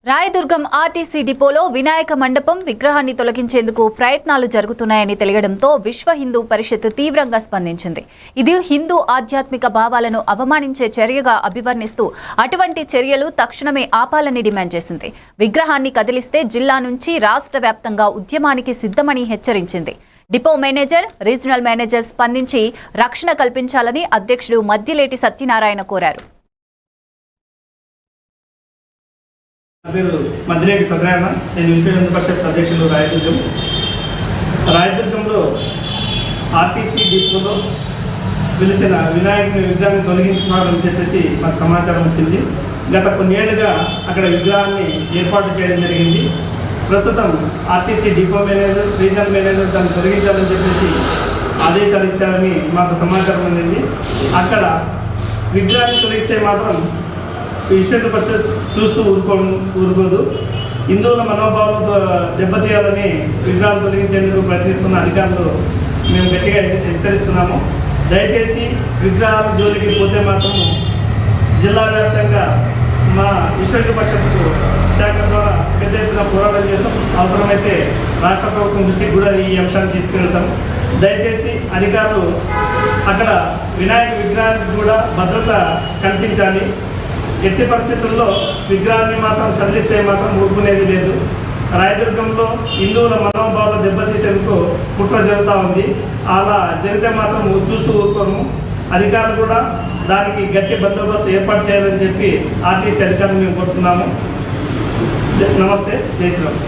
Rayadurgam RTC డిపోలో వినాయక మండపం విగ్రహాన్ని తొలగించేందుకు ప్రయత్నాలు జరుగుతున్నాయని తెలియడంతో విశ్వ హిందూ పరిషత్ తీవ్రంగా స్పందించింది. ఇది హిందూ ఆధ్యాత్మిక భావాలను అవమానించే చర్యగా అభివర్ణిస్తూ అటువంటి చర్యలు తక్షణమే ఆపాలని డిమాండ్ చేసింది. విగ్రహాన్ని కదిలిస్తే జిల్లా నుంచి రాష్ట్ర వ్యాప్తంగా ఉద్యమానికి సిద్ధమని హెచ్చరించింది. డిపో మేనేజర్, రీజనల్ మేనేజర్ స్పందించి రక్షణ కల్పించాలని అధ్యక్షుడు మద్దిలేటి సత్యనారాయణ కోరారు. మద్దిలేటి సత్యనారాయణ, నేను విశ్వ హిందూ పరిషత్ అధ్యక్షులు రాయదుర్గంలో ఆర్టీసీ డిపోలో వెలిసిన వినాయకుని విగ్రహాన్ని తొలగించున్నారని చెప్పేసి మాకు సమాచారం వచ్చింది. గత కొన్నేళ్లుగా అక్కడ విగ్రహాన్ని ఏర్పాటు చేయడం జరిగింది. ప్రస్తుతం RTC depot manager, regional manager దాన్ని తొలగించాలని చెప్పేసి ఆదేశాలు ఇచ్చారని మాకు సమాచారం అందింది. అక్కడ విగ్రహాన్ని తొలగిస్తే మాత్రం విశ్వ హిందూ పరిషత్ చూస్తూ ఊరుకోదు. హిందువుల మనోభావాలతో దెబ్బతీయాలని విగ్రహాలు తొలగించేందుకు ప్రయత్నిస్తున్న అధికారులు మేము గట్టిగా హెచ్చరిస్తున్నాము. దయచేసి విగ్రహాల జోలికి పోతే మాత్రము జిల్లా వ్యాప్తంగా మా విశ్వ హిందూ పరిషత్ శాఖ ద్వారా పెద్ద ఎత్తున పోరాటం చేస్తాం. అవసరమైతే రాష్ట్ర ప్రభుత్వం దృష్టికి కూడా ఈ అంశాన్ని తీసుకెళ్తాం. దయచేసి అధికారులు అక్కడ వినాయక విగ్రహానికి కూడా భద్రత కల్పించాలి. ఎట్టి పరిస్థితుల్లో విగ్రహాన్ని మాత్రం కదిలిస్తే మాత్రం ఊరుకునేది లేదు. రాయదుర్గంలో హిందువుల మనోభావాలు దెబ్బతీసేందుకు కుట్ర జరుగుతూ ఉంది. అలా జరిగితే మాత్రం చూస్తూ ఊరుకోము. అధికారులు కూడా దానికి గట్టి బందోబస్తు ఏర్పాటు చేయాలని చెప్పి ఆర్టీసీ అధికారులు మేము కోరుతున్నాము. నమస్తే, జై శ్రీరామ్.